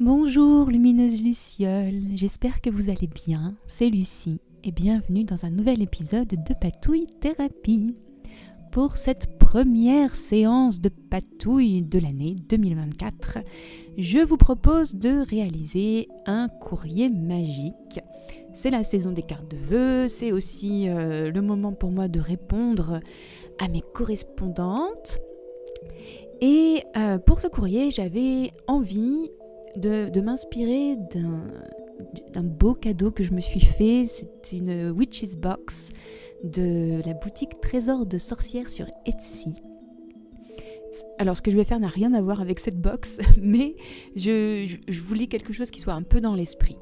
Bonjour lumineuse Luciole, j'espère que vous allez bien, c'est Lucie et bienvenue dans un nouvel épisode de Patouille Thérapie. Pour cette première séance de patouille de l'année 2024, je vous propose de réaliser un courrier magique. C'est la saison des cartes de vœux, c'est aussi le moment pour moi de répondre à mes correspondantes. Et pour ce courrier, j'avais envie de m'inspirer d'un beau cadeau que je me suis fait. C'est une Witch's Box de la boutique Trésor de sorcières sur Etsy. Alors ce que je vais faire n'a rien à voir avec cette box, mais je voulais quelque chose qui soit un peu dans l'esprit.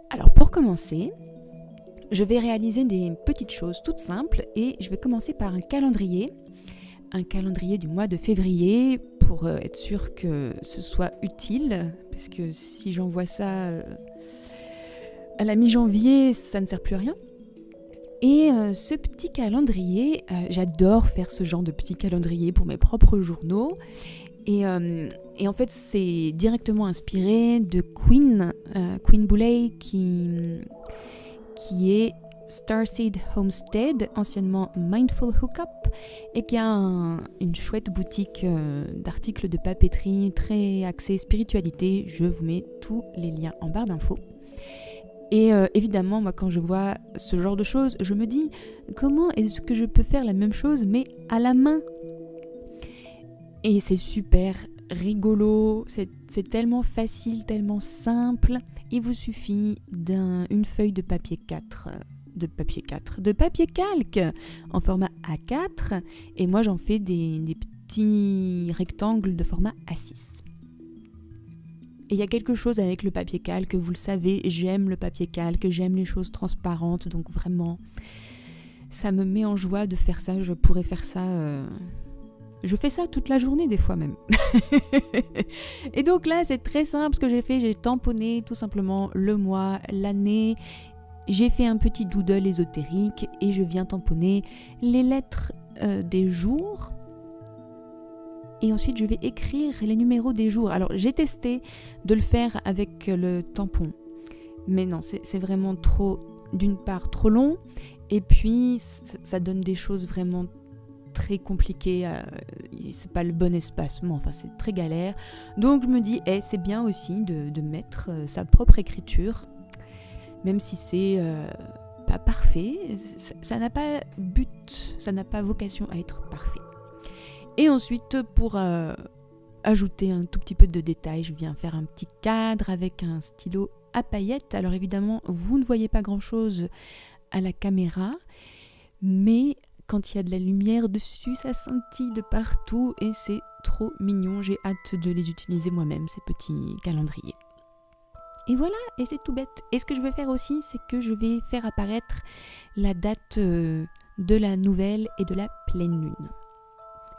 Alors pour commencer, je vais réaliser des petites choses toutes simples et je vais commencer par un calendrier du mois de février pour être sûr que ce soit utile, parce que si j'envoie ça à la mi-janvier, ça ne sert plus à rien. Et ce petit calendrier, j'adore faire ce genre de petit calendrier pour mes propres journaux. Et en fait, c'est directement inspiré de Queen Boulay, qui est Starseed Homestead, anciennement Mindful Hookup, et qui a une chouette boutique d'articles de papeterie très axée spiritualité. Je vous mets tous les liens en barre d'infos. Et évidemment, moi, quand je vois ce genre de choses, je me dis comment est-ce que je peux faire la même chose mais à la main? Et c'est super rigolo, c'est tellement facile, tellement simple. Il vous suffit d'une feuille de papier 4, de papier calque en format A4, et moi j'en fais des petits rectangles de format A6. Et il y a quelque chose avec le papier calque, vous le savez, j'aime le papier calque, j'aime les choses transparentes, donc vraiment, ça me met en joie de faire ça. Je pourrais faire ça, je fais ça toute la journée des fois même. Et donc là, c'est très simple ce que j'ai fait, j'ai tamponné tout simplement le mois, l'année, j'ai fait un petit doodle ésotérique et je viens tamponner les lettres des jours. Et ensuite, je vais écrire les numéros des jours. Alors, j'ai testé de le faire avec le tampon. Mais non, c'est vraiment d'une part, trop long. Et puis, ça donne des choses vraiment très compliquées. C'est pas le bon espacement. Enfin, c'est très galère. Donc, je me dis, c'est bien aussi de mettre sa propre écriture. Même si c'est pas parfait. Ça n'a pas but, ça n'a pas vocation à être parfait. Et ensuite, pour ajouter un tout petit peu de détails, je viens faire un petit cadre avec un stylo à paillettes. Alors évidemment, vous ne voyez pas grand-chose à la caméra, mais quand il y a de la lumière dessus, ça scintille de partout et c'est trop mignon. J'ai hâte de les utiliser moi-même, ces petits calendriers. Et voilà, et c'est tout bête. Et ce que je vais faire aussi, c'est que je vais faire apparaître la date de la nouvelle et de la pleine lune.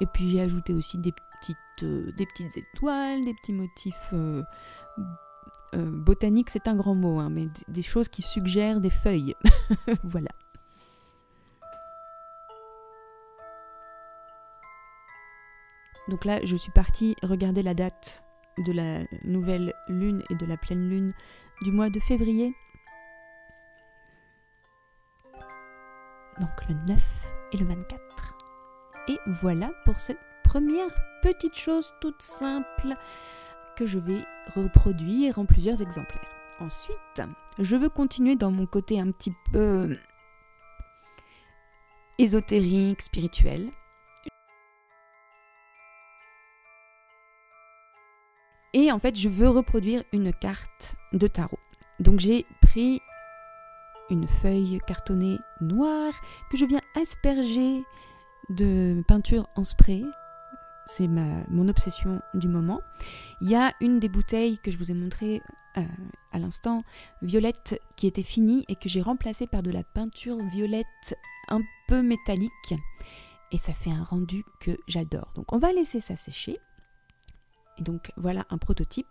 Et puis j'ai ajouté aussi des petites étoiles, des petits motifs botaniques, c'est un grand mot, hein, mais des choses qui suggèrent des feuilles. Voilà. Donc là, je suis partie regarder la date de la nouvelle lune et de la pleine lune du mois de février. Donc le 9 et le 24. Et voilà pour cette première petite chose toute simple que je vais reproduire en plusieurs exemplaires. Ensuite, je veux continuer dans mon côté un petit peu ésotérique, spirituel. Et en fait, je veux reproduire une carte de tarot. Donc j'ai pris une feuille cartonnée noire que je viens asperger de peinture en spray. C'est mon obsession du moment. Il y a une des bouteilles que je vous ai montré à l'instant, violette, qui était finie et que j'ai remplacée par de la peinture violette un peu métallique. Et ça fait un rendu que j'adore. Donc on va laisser ça sécher. Et donc voilà un prototype.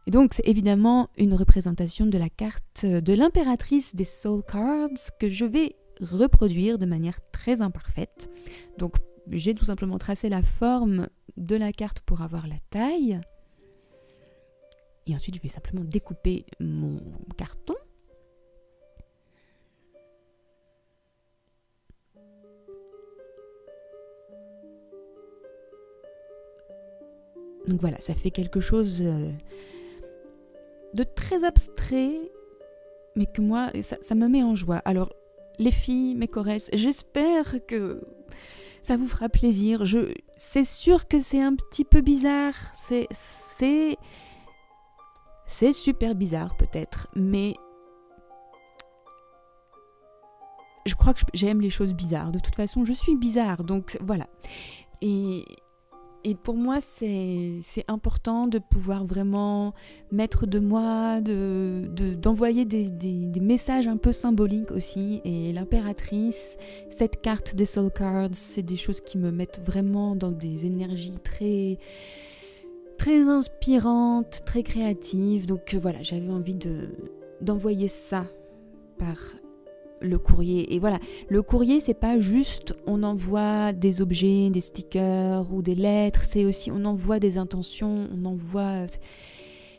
Et donc c'est évidemment une représentation de la carte de l'impératrice des Soul Cards que je vais reproduire de manière très imparfaite. Donc j'ai tout simplement tracé la forme de la carte pour avoir la taille. Et ensuite, je vais simplement découper mon carton. Donc voilà, ça fait quelque chose de très abstrait, mais que moi, ça me met en joie. Alors, les filles, mes coresses, j'espère que ça vous fera plaisir. C'est sûr que c'est un petit peu bizarre, c'est super bizarre peut-être, mais je crois que j'aime les choses bizarres. De toute façon, je suis bizarre, donc voilà. Et pour moi, c'est important de pouvoir vraiment mettre de moi, d'envoyer des messages un peu symboliques aussi. Et l'impératrice, cette carte des Soul Cards, c'est des choses qui me mettent vraiment dans des énergies très, très inspirantes, très créatives. Donc voilà, j'avais envie d'envoyer ça par le courrier. Et voilà, le courrier, c'est pas juste on envoie des objets, des stickers ou des lettres, c'est aussi on envoie des intentions, on envoie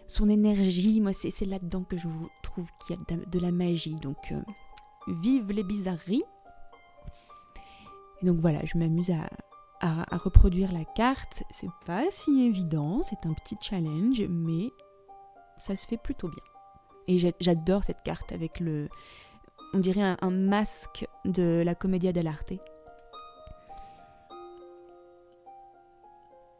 son énergie. Moi, c'est là-dedans que je trouve qu'il y a de la magie. Donc, vive les bizarreries. Et donc voilà, je m'amuse à reproduire la carte. C'est pas si évident, c'est un petit challenge, mais ça se fait plutôt bien. Et j'adore cette carte avec on dirait un masque de la Commedia dell'arte.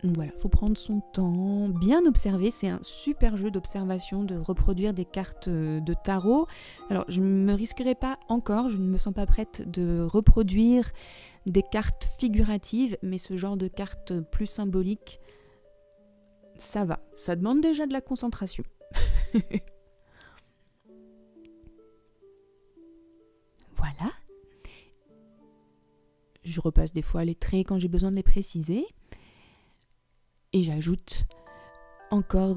Donc voilà, faut prendre son temps, bien observer. C'est un super jeu d'observation de reproduire des cartes de tarot. Alors, je ne me risquerai pas encore, je ne me sens pas prête de reproduire des cartes figuratives, mais ce genre de cartes plus symboliques, ça va. Ça demande déjà de la concentration. Voilà. Je repasse des fois les traits quand j'ai besoin de les préciser. Et j'ajoute encore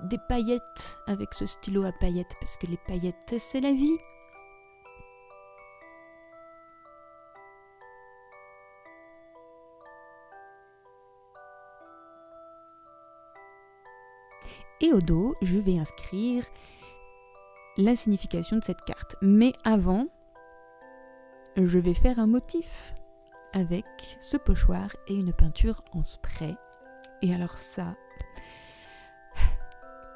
des paillettes avec ce stylo à paillettes, parce que les paillettes, c'est la vie. Et au dos, je vais inscrire la signification de cette carte. Mais avant, je vais faire un motif avec ce pochoir et une peinture en spray. Et alors ça,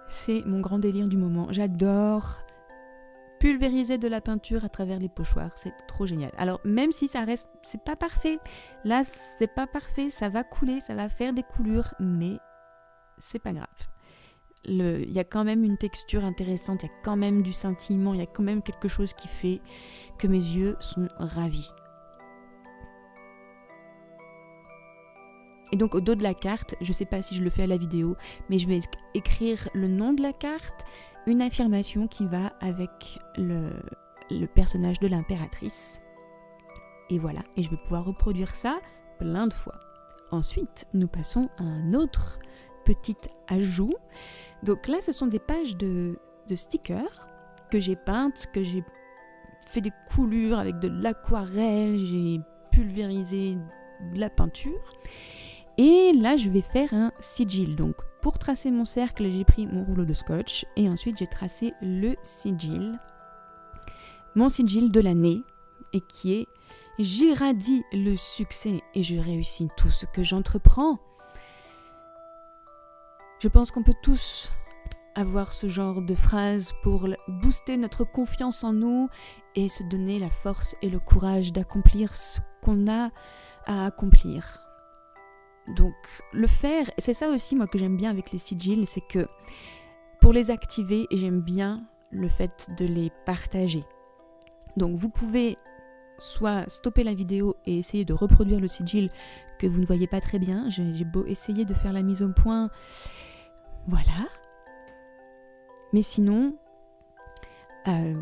c'est mon grand délire du moment. J'adore pulvériser de la peinture à travers les pochoirs. C'est trop génial. Alors même si ça reste, c'est pas parfait. Là, c'est pas parfait. Ça va couler, ça va faire des coulures, mais c'est pas grave. Il y a quand même une texture intéressante, il y a quand même du scintillement, il y a quand même quelque chose qui fait que mes yeux sont ravis. Et donc au dos de la carte, je ne sais pas si je le fais à la vidéo, mais je vais écrire le nom de la carte, une affirmation qui va avec le personnage de l'impératrice. Et voilà, et je vais pouvoir reproduire ça plein de fois. Ensuite, nous passons à un autre petit ajout. Donc là, ce sont des pages de stickers que j'ai peintes, que j'ai fait des coulures avec de l'aquarelle, j'ai pulvérisé de la peinture. Et là, je vais faire un sigil. Donc, pour tracer mon cercle, j'ai pris mon rouleau de scotch et ensuite j'ai tracé le sigil. Mon sigil de l'année, et qui est « J'irradie le succès et je réussis tout ce que j'entreprends ». Je pense qu'on peut tous avoir ce genre de phrase pour booster notre confiance en nous et se donner la force et le courage d'accomplir ce qu'on a à accomplir. Donc le faire, c'est ça aussi moi que j'aime bien avec les sigils, c'est que pour les activer, j'aime bien le fait de les partager. Donc vous pouvez soit stopper la vidéo et essayer de reproduire le sigil que vous ne voyez pas très bien. J'ai beau essayer de faire la mise au point, voilà. Mais sinon,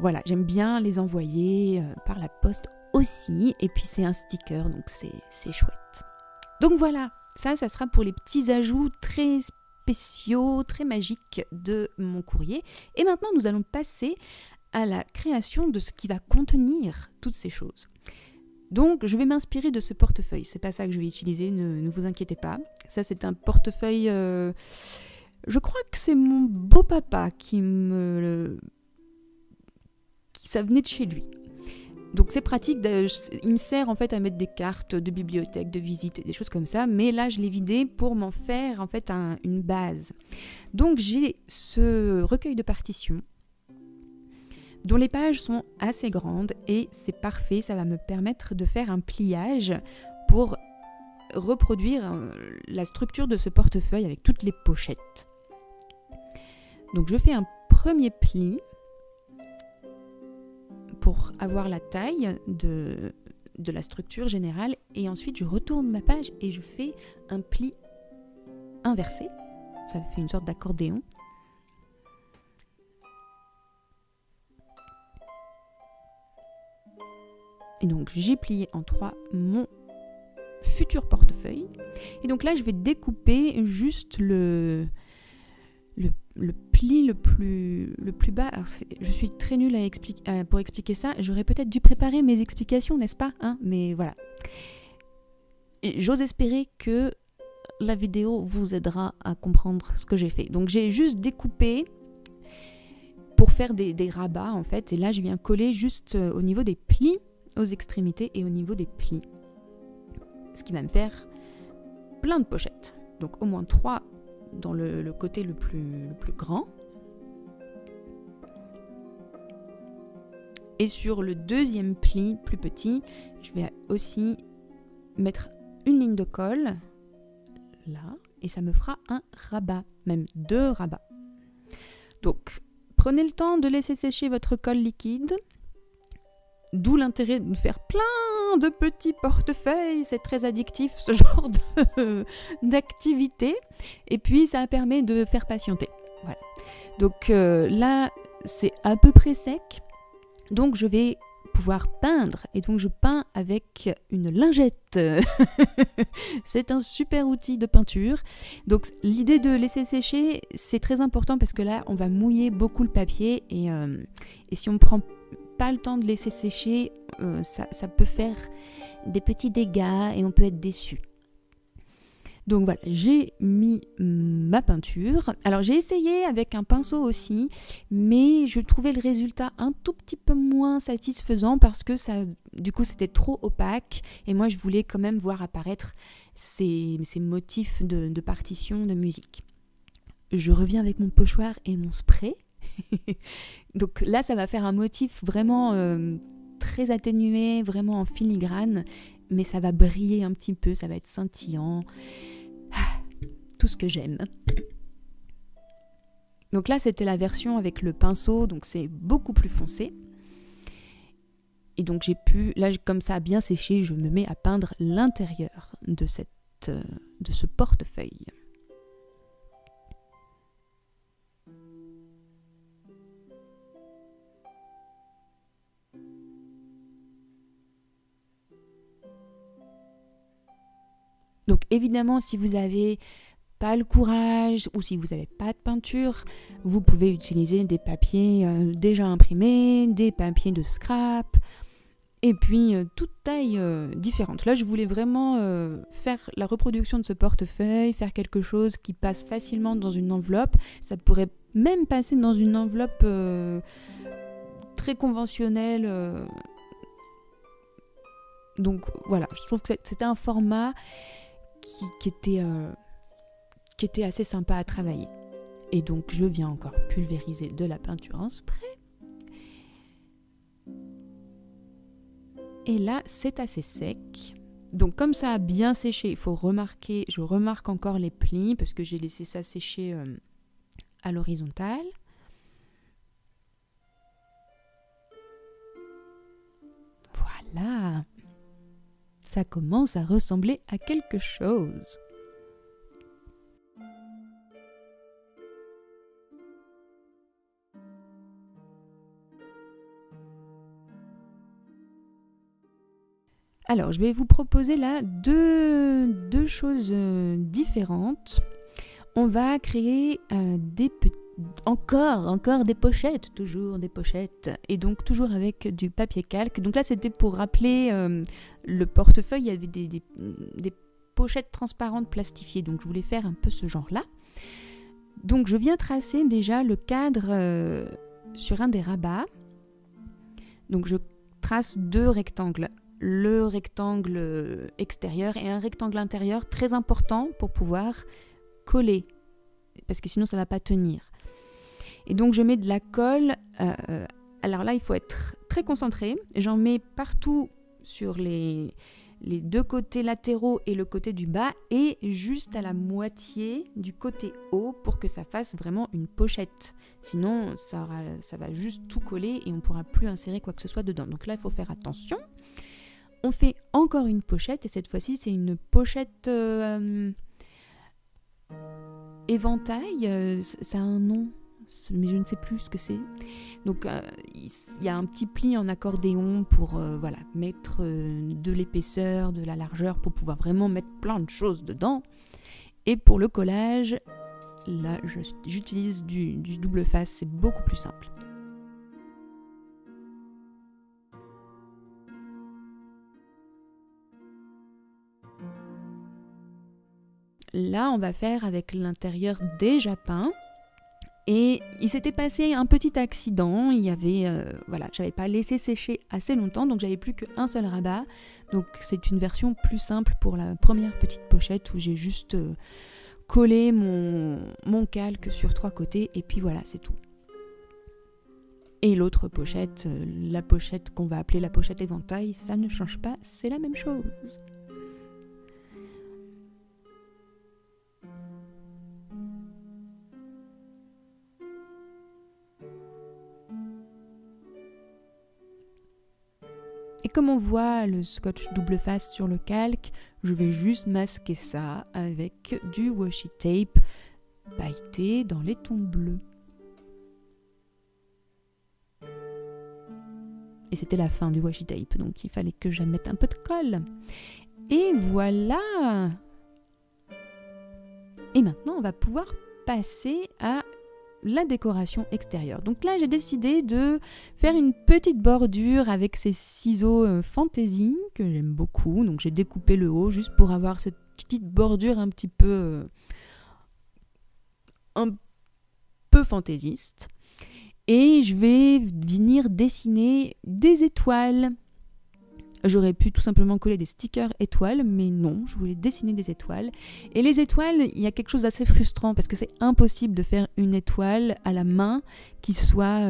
voilà, j'aime bien les envoyer par la poste aussi. Et puis c'est un sticker, donc c'est chouette. Donc voilà, ça sera pour les petits ajouts très spéciaux, très magiques de mon courrier. Et maintenant, nous allons passer à la création de ce qui va contenir toutes ces choses. Donc, je vais m'inspirer de ce portefeuille. C'est pas ça que je vais utiliser, ne vous inquiétez pas. Ça, c'est un portefeuille Je crois que c'est mon beau-papa ça venait de chez lui. Donc c'est pratique, il me sert en fait à mettre des cartes de bibliothèque, de visite, des choses comme ça, mais là je l'ai vidé pour m'en faire en fait une base. Donc j'ai ce recueil de partitions dont les pages sont assez grandes et c'est parfait, ça va me permettre de faire un pliage pour reproduire la structure de ce portefeuille avec toutes les pochettes. Donc je fais un premier pli pour avoir la taille de la structure générale et ensuite je retourne ma page et je fais un pli inversé, ça fait une sorte d'accordéon. Et donc j'ai plié en 3 mon futur portefeuille et donc là je vais découper juste le pli le plus bas. Alors je suis très nulle pour expliquer ça. J'aurais peut-être dû préparer mes explications, n'est-ce pas, hein? Mais voilà. J'ose espérer que la vidéo vous aidera à comprendre ce que j'ai fait. Donc j'ai juste découpé pour faire des rabats en fait. Et là je viens coller juste au niveau des plis, aux extrémités et au niveau des plis. Ce qui va me faire plein de pochettes. Donc au moins 3 dans le côté le plus grand. Et sur le deuxième pli plus petit, je vais aussi mettre une ligne de colle là et ça me fera un rabat, même 2 rabats. Donc prenez le temps de laisser sécher votre colle liquide. D'où l'intérêt de faire plein de petits portefeuilles, c'est très addictif ce genre d'activité. Et puis ça permet de faire patienter. Voilà. Donc là, c'est à peu près sec. Donc je vais pouvoir peindre. Et donc je peins avec une lingette. C'est un super outil de peinture. Donc l'idée de laisser sécher, c'est très important parce que là, on va mouiller beaucoup le papier. Et si on prend pas le temps de laisser sécher, ça peut faire des petits dégâts et on peut être déçu. Donc voilà, j'ai mis ma peinture. Alors j'ai essayé avec un pinceau aussi, mais je trouvais le résultat un tout petit peu moins satisfaisant parce que du coup c'était trop opaque et moi je voulais quand même voir apparaître ces motifs de partition de musique. Je reviens avec mon pochoir et mon spray. Donc là ça va faire un motif vraiment très atténué, vraiment en filigrane, mais ça va briller un petit peu, ça va être scintillant, tout ce que j'aime. Donc là c'était la version avec le pinceau, donc c'est beaucoup plus foncé. Et donc j'ai pu, là comme ça a bien séché, je me mets à peindre l'intérieur de ce portefeuille. Donc évidemment, si vous n'avez pas le courage ou si vous n'avez pas de peinture, vous pouvez utiliser des papiers déjà imprimés, des papiers de scrap, et puis toute taille différente. Là, je voulais vraiment faire la reproduction de ce portefeuille, faire quelque chose qui passe facilement dans une enveloppe. Ça pourrait même passer dans une enveloppe très conventionnelle. Donc voilà, je trouve que c'était un format qui était assez sympa à travailler. Et donc je viens encore pulvériser de la peinture en spray. Et là c'est assez sec. Donc comme ça a bien séché, il faut remarquer, je remarque encore les plis parce que j'ai laissé ça sécher à l'horizontale. Voilà. Ça commence à ressembler à quelque chose. Alors, je vais vous proposer là deux choses différentes. On va créer encore des pochettes, toujours des pochettes, et donc toujours avec du papier calque. Donc là, c'était pour rappeler le portefeuille, il y avait des pochettes transparentes plastifiées, donc je voulais faire un peu ce genre-là. Donc Donc je viens tracer déjà le cadre sur un des rabats. Donc je trace 2 rectangles. Le rectangle extérieur et un rectangle intérieur très important pour pouvoir coller, parce que sinon ça ne va pas tenir. Et donc je mets de la colle, alors là il faut être très concentré, j'en mets partout sur les 2 côtés latéraux et le côté du bas et juste à la moitié du côté haut pour que ça fasse vraiment une pochette. Sinon ça va juste tout coller et on ne pourra plus insérer quoi que ce soit dedans. Donc là il faut faire attention. On fait encore une pochette et cette fois-ci c'est une pochette éventail, ça a un nom mais je ne sais plus ce que c'est. Donc il y a un petit pli en accordéon pour voilà, mettre de l'épaisseur, de la largeur pour pouvoir vraiment mettre plein de choses dedans. Et pour le collage, là j'utilise du double face, c'est beaucoup plus simple. Là, on va faire avec l'intérieur déjà peint. Et il s'était passé un petit accident. Il y avait, voilà, j'avais pas laissé sécher assez longtemps, donc j'avais plus qu'un seul rabat. Donc c'est une version plus simple pour la première petite pochette où j'ai juste collé mon calque sur 3 côtés et puis voilà, c'est tout. Et l'autre pochette, la pochette qu'on va appeler la pochette éventail, ça ne change pas, c'est la même chose. Et comme on voit le scotch double face sur le calque, je vais juste masquer ça avec du washi tape pailleté dans les tons bleus. Et c'était la fin du washi tape, donc il fallait que je mette un peu de colle. Et voilà! Et maintenant, on va pouvoir passer à la décoration extérieure. Donc là, j'ai décidé de faire une petite bordure avec ces ciseaux Fantasy que j'aime beaucoup. Donc j'ai découpé le haut juste pour avoir cette petite bordure un peu fantaisiste. Et je vais venir dessiner des étoiles. J'aurais pu tout simplement coller des stickers étoiles, mais non, je voulais dessiner des étoiles. Et les étoiles, il y a quelque chose d'assez frustrant parce que c'est impossible de faire une étoile à la main qui soit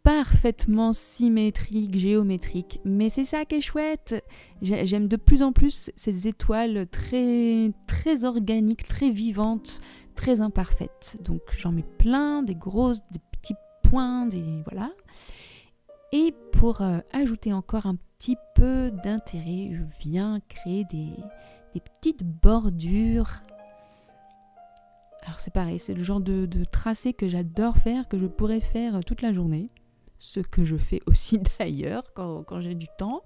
parfaitement symétrique, géométrique. Mais c'est ça qui est chouette. J'aime de plus en plus ces étoiles très, très organiques, très vivantes, très imparfaites. Donc j'en mets plein, des grosses, des petits points, des voilà. Et pour ajouter encore un petit peu d'intérêt, je viens créer des petites bordures. Alors c'est pareil, c'est le genre de tracé que j'adore faire, que je pourrais faire toute la journée. Ce que je fais aussi d'ailleurs quand j'ai du temps.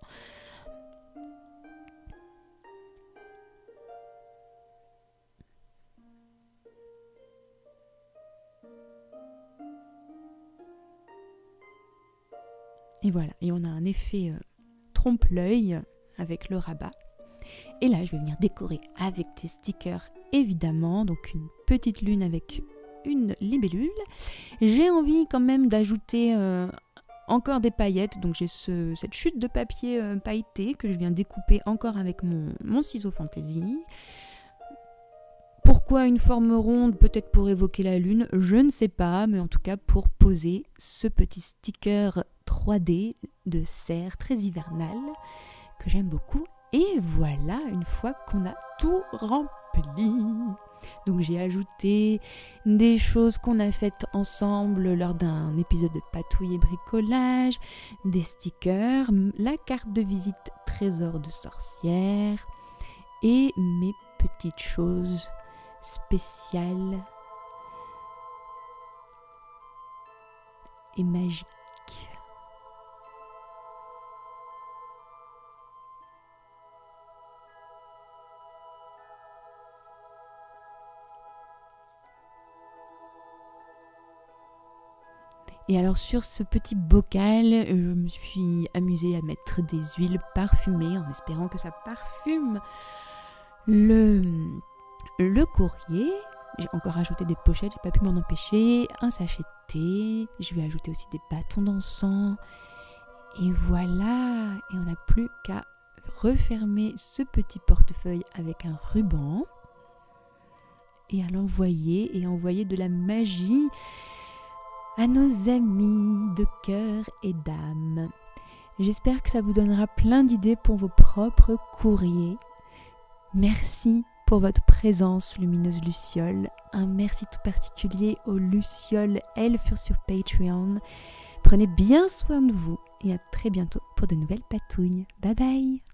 Et voilà, et on a un effet trompe-l'œil avec le rabat. Et là, je vais venir décorer avec des stickers, évidemment. Donc une petite lune avec une libellule. J'ai envie quand même d'ajouter encore des paillettes. Donc j'ai cette chute de papier pailleté que je viens découper encore avec mon ciseau Fantasy. Pourquoi une forme ronde? Peut-être pour évoquer la lune, je ne sais pas, mais en tout cas pour poser ce petit sticker 3D de serre très hivernal que j'aime beaucoup. Et voilà, une fois qu'on a tout rempli. Donc j'ai ajouté des choses qu'on a faites ensemble lors d'un épisode de Patouille et bricolage, des stickers, la carte de visite trésor de sorcière et mes petites choses spéciales et magiques. Et alors sur ce petit bocal, je me suis amusée à mettre des huiles parfumées en espérant que ça parfume le courrier. J'ai encore ajouté des pochettes, j'ai pas pu m'en empêcher, un sachet de thé, je lui ai ajouté aussi des bâtons d'encens. Et voilà, et on n'a plus qu'à refermer ce petit portefeuille avec un ruban et à l'envoyer et envoyer de la magie à nos amis de cœur et d'âme. J'espère que ça vous donnera plein d'idées pour vos propres courriers. Merci pour votre présence, lumineuse Luciole. Un merci tout particulier aux Lucioles, elles furent sur Patreon. Prenez bien soin de vous et à très bientôt pour de nouvelles patouilles. Bye bye!